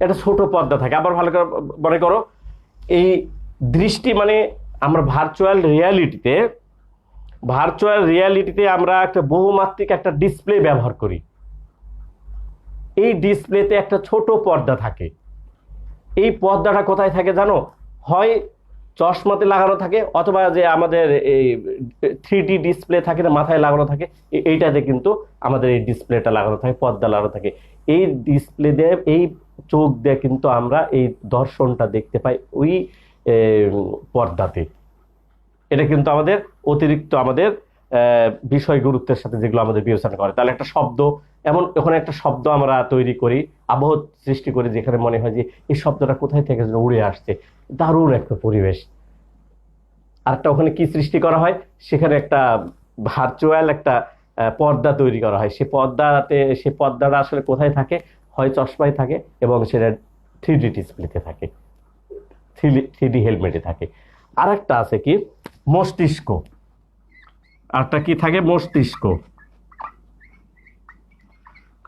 A: একটা ছোট পর্দা থাকে। আবার ভালো করে মনে করো, এই দৃষ্টি মানে আমরা ভার্চুয়াল রিয়ালিটিতে আমরা একটা বহুমাত্রিক একটা ডিসপ্লে ব্যবহার করি। এই ডিসপ্লেতে একটা ছোট পর্দা থাকে। এই পর্দাটা কোথায় থাকে জানো, হয় চশমাতে লাগানো থাকে, অথবা যে আমাদের এই 3D ডিসপ্লে থাকে না, মাথায় লাগানো থাকে, এইটাতে কিন্তু আমাদের এই ডিসপ্লেটা লাগানো থাকে, পর্দা লাগানো থাকে। এই ডিসপ্লে দিয়ে, এই চোখ দিয়ে কিন্তু আমরা এই দর্শনটা দেখতে পাই ওই পর্দাতে। এটা কিন্তু আমাদের অতিরিক্ত আমাদের বিষয় গুরুত্বের সাথে যেগুলো আমাদের বিবেচনা করে। তাহলে একটা শব্দ, এমন ওখানে একটা শব্দ আমরা তৈরি করি, আবহ সৃষ্টি করি, যেখানে মনে হয় যে এই শব্দটা কোথায় থেকে উড়ে আসছে, দারুণ একটা পরিবেশ। আরেকটা ওখানে কি সৃষ্টি করা হয়, সেখানে একটা ভার্চুয়াল একটা পর্দা তৈরি করা হয়। সেই পর্দাটা আসলে কোথায় থাকে, হয় চশমায় থাকে এবং সেটা 3D ডিসপ্লেতে থাকে, 3D হেলমেটে থাকে। আর একটা আছে কি মস্তিষ্ক, আরটা কি থাকে মস্তিষ্ক।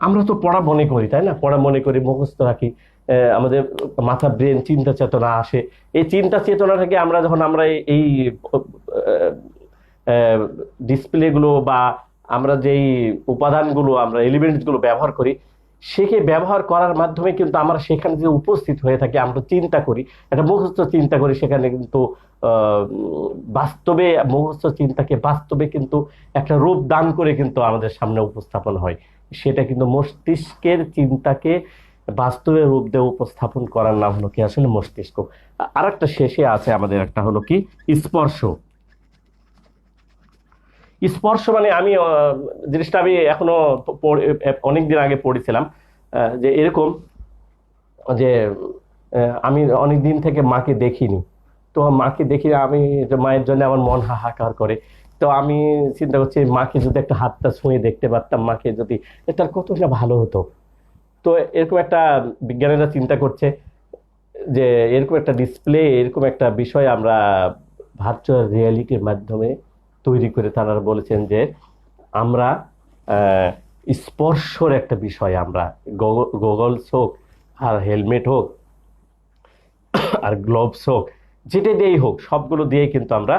A: আমরা তো পড়া মনে করি, তাই না, পড়া মনে করি, মুখস্থ রাখি, আমাদের মাথা ব্রেন চিন্তা চেতনা আসে। এই চিন্তা চেতনা থেকে আমরা যখন আমরা এই ডিসপ্লেগুলো বা আমরা যেই উপাদানগুলো, আমরা এলিমেন্টসগুলো ব্যবহার করি, সেকে ব্যবহার করার মাধ্যমে কিন্তু আমরা সেখানে যে উপস্থিত হয়ে থাকি, আমরা চিন্তা করি, একটা মুখস্থ চিন্তা করি, সেখানে কিন্তু বাস্তবে মুখস্থ চিন্তাকে বাস্তবে কিন্তু একটা রূপ দান করে কিন্তু আমাদের সামনে উপস্থাপন হয়। সেটা কিন্তু মস্তিষ্কের চিন্তাকে বাস্তবে রূপ দিয়ে উপস্থাপন করার নাম হলো কি আসলে মস্তিষ্ক। আর একটা শেষে আছে আমাদের একটা হলো কি স্পর্শ। স্পর্শ মানে আমি জিনিসটা আমি এখনো অনেকদিন আগে পড়েছিলাম, যে এরকম যে আমি অনেক দিন থেকে মাকে দেখিনি। তো মাকে দেখি, আমি মায়ের জন্য আমার মন হাহাকার করে। তো আমি চিন্তা করছি, মাকে যদি একটা হাতটা ছুঁয়ে দেখতে পারতাম, মাকে যদি, তার কতটা ভালো হতো। তো এরকম একটা বিজ্ঞানীরা চিন্তা করছে যে এরকম একটা ডিসপ্লে, এরকম একটা বিষয় আমরা ভার্চুয়াল রিয়ালিটির মাধ্যমে তৈরি করে তারা বলেছেন যে আমরা স্পর্শর একটা বিষয়। আমরা গগলস হোক আর হেলমেট হোক আর গ্লোভস হোক, যেটা দিয়েই হোক, সবগুলো দিয়ে কিন্তু আমরা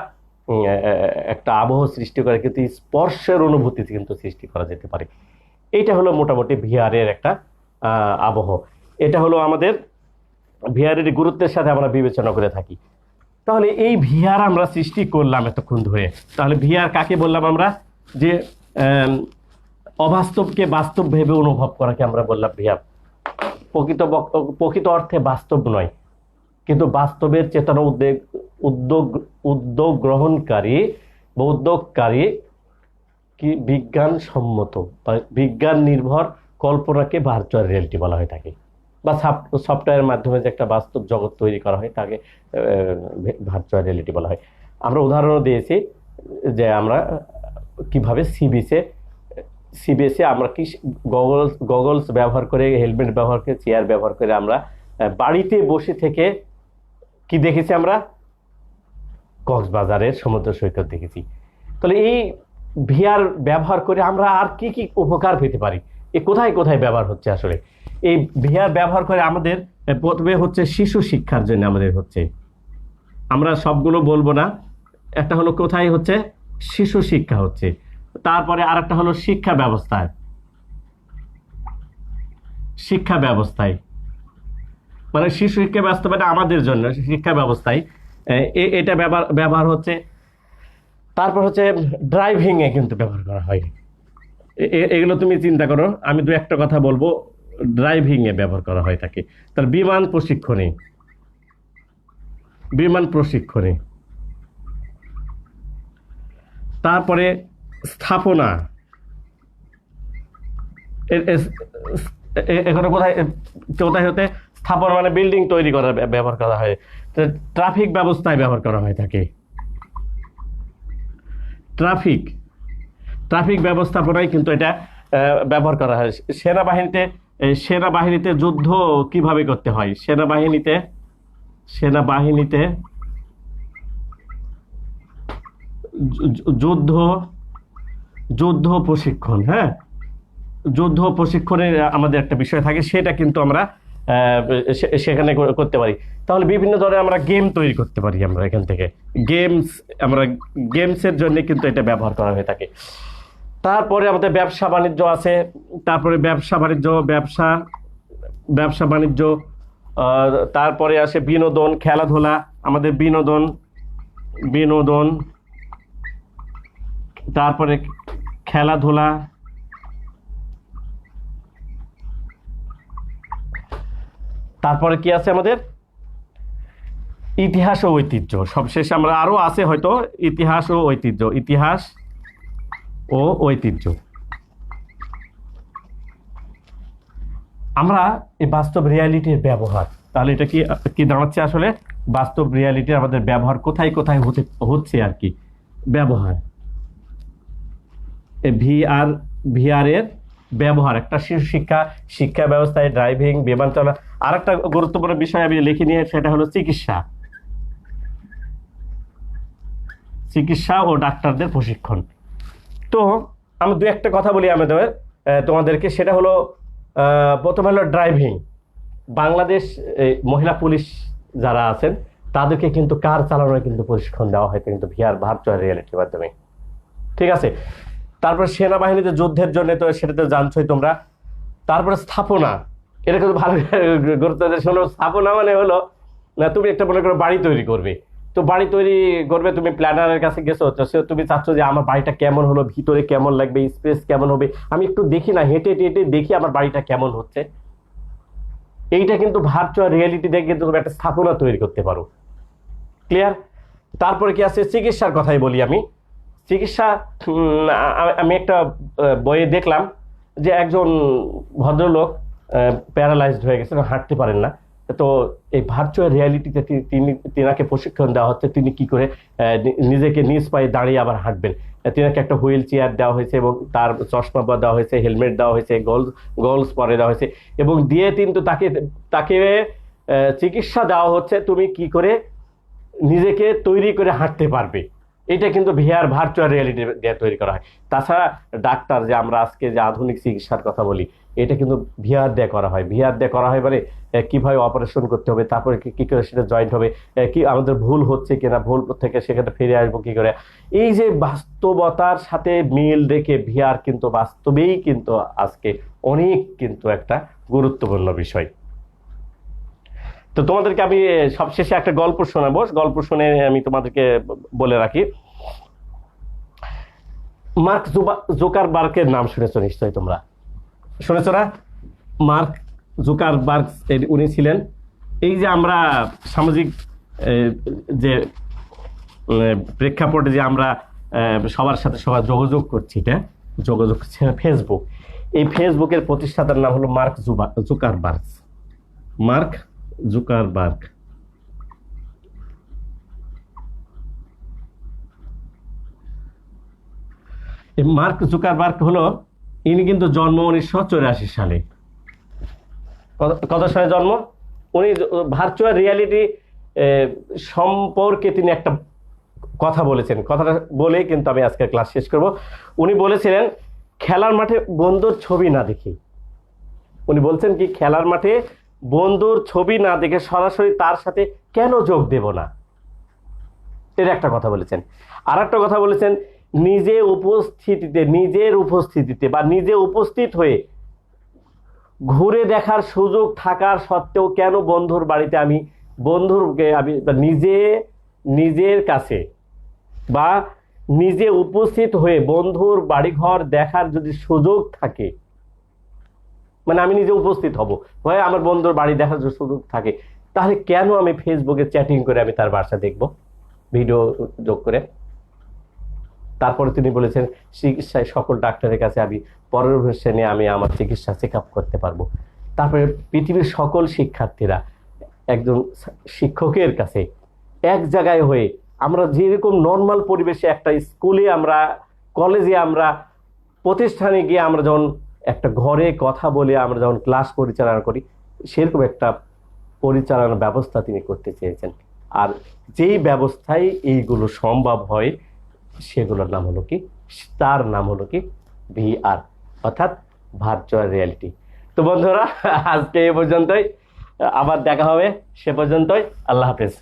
A: একটা আবহ সৃষ্টি করে কিন্তু স্পর্শের অনুভূতি কিন্তু সৃষ্টি করা যেতে পারে। এইটা হলো মোটামুটি ভিআরের একটা আবহ। এটা হলো আমাদের ভিআরের গুরুত্বের সাথে আমরা বিবেচনা করে থাকি। তাহলে এই ভিআর আমরা সৃষ্টি করলাম এতক্ষণ ধরে। তাহলে ভিআর কাকে বললাম আমরা? যে অবাস্তবকে বাস্তব ভেবে অনুভব করাকে আমরা বললাম ভিআর। প্রকৃত অর্থে বাস্তব নয়, কিন্তু বাস্তবের চেতনা উদ্যোগ গ্রহণকারী বা উদ্যোগকারী কি বিজ্ঞানসম্মত বা বিজ্ঞান নির্ভর কল্পনাকে ভার্চুয়াল রিয়েলিটি বলা হয়ে থাকে, বা সফটওয়্যারের মাধ্যমে যে একটা বাস্তব জগৎ তৈরি করা হয় তাকে ভার্চুয়াল রিয়েলিটি বলা হয়। আমরা উদাহরণও দিয়েছি যে আমরা কিভাবে সিবিএসে আমরা কি গগলস ব্যবহার করে, হেলমেট ব্যবহার করে, চেয়ার ব্যবহার করে আমরা বাড়িতে বসে থেকে কি দেখেছি? আমরা কক্সবাজারের সমুদ্র সৈকত দেখেছি। তাহলে এই ভিআর ব্যবহার করে আমরা আর কি কি উপকার পেতে পারি? কোথায় কোথায় ব্যবহার হচ্ছে? আসলে এই ভিআর ব্যবহার করে আমাদের প্রথমে হচ্ছে শিশু শিক্ষার জন্য আমাদের হচ্ছে, আমরা সবগুলো বলবো না, একটা হলো কোথায় হচ্ছে শিশু শিক্ষা হচ্ছে, তারপরে আর একটা হলো শিক্ষা ব্যবস্থায় মানে শিশু শিক্ষা ব্যবস্থা মানে আমাদের জন্য শিক্ষা ব্যবস্থায় এটা ব্যবহার হচ্ছে। তারপর হচ্ছে ড্রাইভিং এ কিন্তু ব্যবহার করা হয়। এগুলো তুমি চিন্তা করো, আমি দু একটা কথা বলবো। ড্রাইভিং এ ব্যবহার করা হয় থাকে, তার বিমান প্রশিক্ষণে, তারপরে স্থাপনা, এখানে কোথায় হতে স্থাপনা মানে বিল্ডিং তৈরি করার ব্যবহার করা হয়। ট্রাফিক ব্যবস্থায় ব্যবহার করা হয় থাকে, ট্রাফিক ব্যবস্থাপনায় কিন্তু এটা ব্যবহার করা হয়। সেনাবাহিনীতে যুদ্ধ কিভাবে করতে হয়? সেনাবাহিনীতে যুদ্ধ প্রশিক্ষণ, হ্যাঁ, যুদ্ধ প্রশিক্ষণের আমাদের একটা বিষয় থাকে, সেটা কিন্তু আমরা সেখানে করতে পারি। তাহলে বিভিন্ন ধরনের আমরা গেম তৈরি করতে পারি। আমরা এখান থেকে গেমসের জন্য কিন্তু এটা ব্যবহার করা হয়ে থাকে। তারপরে আমাদের ব্যবসা বাণিজ্য আছে, তারপরে ব্যবসা বাণিজ্য, তারপরে আসে বিনোদন, খেলাধুলা, আমাদের বিনোদন, তারপরে খেলাধুলা, তারপরে কি আছে আমাদের ইতিহাস ও ঐতিহ্য। সবশেষে আমরা আরো আছে হয়তো ইতিহাস ও ঐতিহ্য। আমরা এই বাস্তব রিয়ালিটির ব্যবহার, তাহলে এটা কি দাঁড়াচ্ছে? আসলে বাস্তব রিয়ালিটির আমাদের ব্যবহার কোথায় কোথায় হচ্ছে আর কি ব্যবহার। ভিআর এর ব্যবহার একটা শিশু শিক্ষা ব্যবস্থায়, ড্রাইভিং, বিমান চালনা। আর একটা গুরুত্বপূর্ণ বিষয় আমি লিখে নিয়ে, সেটা হলো চিকিৎসা ও ডাক্তারদের প্রশিক্ষণ। তো আমি দু একটা কথা বলি তোমাদেরকে, সেটা হলো প্রথম হলো ড্রাইভিং। বাংলাদেশ মহিলা পুলিশ যারা আছেন তাদেরকে কিন্তু কার চালানোর কিন্তু প্রশিক্ষণ দেওয়া হয় কিন্তু ভার্চুয়াল রিয়েলিটির মাধ্যমে, ঠিক আছে। তারপর সেনাবাহিনীতে যুদ্ধের জন্য, তো সেটা তো জানছোই তোমরা। তারপরে স্থাপনা, এটা কিন্তু ভালো গুরুত্ব দিয়ে শোনো। স্থাপনা মানে হলো তুমি একটা মনে করো বাড়ি তৈরি করবে, তো বাড়ি তৈরি করবে, তুমি প্ল্যানারের কাছে গেছো, তো সে তুমি চাচ্ছ যে আমার বাড়িটা কেমন হলো, ভিতরে কেমন লাগবে, স্পেস কেমন হবে, আমি একটু দেখি না, হেঁটে দেখি আমার বাড়িটা কেমন হচ্ছে। এইটা কিন্তু ভার্চুয়াল রিয়েলিটি দেখে কিন্তু তুমি একটা স্থাপনা তৈরি করতে পারো। ক্লিয়ার? তারপরে কি আছে? চিকিৎসার কথাই বলি আমি। চিকিৎসা, আমি একটা বইয়ে দেখলাম যে একজন ভদ্রলোক প্যারালাইজড হয়ে গেছেন, হাঁটতে পারেন না। তো এই ভার্চুয়াল রিয়ালিটিতে তিনাকে প্রশিক্ষণ দেওয়া হচ্ছে তিনি কি করে নিজেকে নিজ পায়ে দাঁড়িয়ে আবার হাঁটবেন। তিনাকে একটা হুইল চেয়ার দেওয়া হয়েছে এবং তার চশমা দেওয়া হয়েছে, হেলমেট দেওয়া হয়েছে, গলস পরে দেওয়া হয়েছে, এবং দিয়ে কিন্তু তাকে চিকিৎসা দেওয়া হচ্ছে তুমি কি করে নিজেকে তৈরি করে হাঁটতে পারবে। এটা কিন্তু ভিআর ভার্চুয়াল রিয়েলিটি দিয়ে তৈরি করা হয়। তাছাড়া ডাক্তার যে আমরা আজকে যে আধুনিক চিকিৎসার কথা বলি, এটা কিন্তু ভিআর দিয়ে করা হয়। ভিআর দিয়ে করা হয় মানে কিভাবে অপারেশন করতে হবে, তারপরে কি করে সেটা জয়েন্ট হবে, কি আমাদের ভুল হচ্ছে কিনা, ভুল থেকে সেখানে ফিরে আসবো কি করে। এই যে বাস্তবতার সাথে মিল রেখে ভিআর কিন্তু বাস্তবেই কিন্তু আজকে অনেক কিন্তু একটা গুরুত্বপূর্ণ বিষয়। তো তোমাদেরকে আমি সবশেষে একটা গল্প শোনাবো, গল্প শুনে আমি তোমাদেরকে বলে রাখি। মার্ক জুকারবার্গের নাম শুনেছো নিশ্চয়ই, তোমরা শুনেছো না? মার্ক জুকারবার্গ উনি ছিলেন, এই যে আমরা সামাজিক যে প্রেক্ষাপটে যে আমরা সবার সাথে সবার যোগাযোগ করছি, এটা যোগাযোগ ফেসবুক, এই ফেসবুকের প্রতিষ্ঠাতার নাম হলো মার্ক জুকারবার্গ। Mark Zuckerberg. এই মার্ক জুকারবার্গ হলো, ইনি কিন্তু জন্ম 1984 সালে। কত সালে জন্ম? উনি ভার্চুয়াল রিয়ালিটি সম্পর্কে তিনি একটা কথা বলেছেন, কথাটা বলে কিন্তু আমি আজকে ক্লাস শেষ করব। উনি বলেছিলেন, খেলার মাঠে বন্ধুর ছবি না দেখি, উনি বলছেন কি, খেলার মাঠে বন্ধুর ছবি না দেখে সরাসরি তার সাথে কেন যোগ দেব না, এর একটা কথা বলেছেন। আর একটা কথা বলেছেন, নিজের উপস্থিতিতে বা নিজে উপস্থিত হয়ে ঘুরে দেখার সুযোগ থাকার সত্ত্বেও কেন বন্ধুর বাড়িতে আমি নিজের কাছে বা নিজে উপস্থিত হয়ে বন্ধুর বাড়িঘর দেখার যদি সুযোগ থাকে, মানে আমি নিজে উপস্থিত হব, হয় আমার বন্ধুর বাড়ি দেখার যদি সুযোগ থাকে, তাহলে কেন আমি ফেসবুকে চ্যাটিং করে আমি তার বাসা দেখব, ভিডিও যোগ করে। তারপরে তিনি বলেছেন, চিকিৎসায় সকল ডাক্তারের কাছে আমি পরামর্শ নিয়ে আমি আমার চিকিৎসা চেক আপ করতে পারবো। তারপরে পৃথিবীর সকল শিক্ষার্থীরা একজন শিক্ষকের কাছে এক জায়গায় হয়ে, আমরা যেরকম নর্মাল পরিবেশে একটা স্কুলে, আমরা কলেজে, আমরা প্রতিষ্ঠানে গিয়ে আমরা যখন একটা ঘরে কথা বলে আমরা যখন ক্লাস পরিচালনা করি, সেরকম একটা পরিচালনা ব্যবস্থা তিনি করতে চেয়েছেন। আর যেই ব্যবস্থায় এইগুলো সম্ভব হয়, সেগুলোর নাম হলো কি, তার নাম হলো কি ভিআর, অর্থাৎ ভার্চুয়াল রিয়ালিটি। তো বন্ধুরা, আজকে এই পর্যন্তই, আবার দেখা হবে, সে পর্যন্তই, আল্লাহ হাফেজ।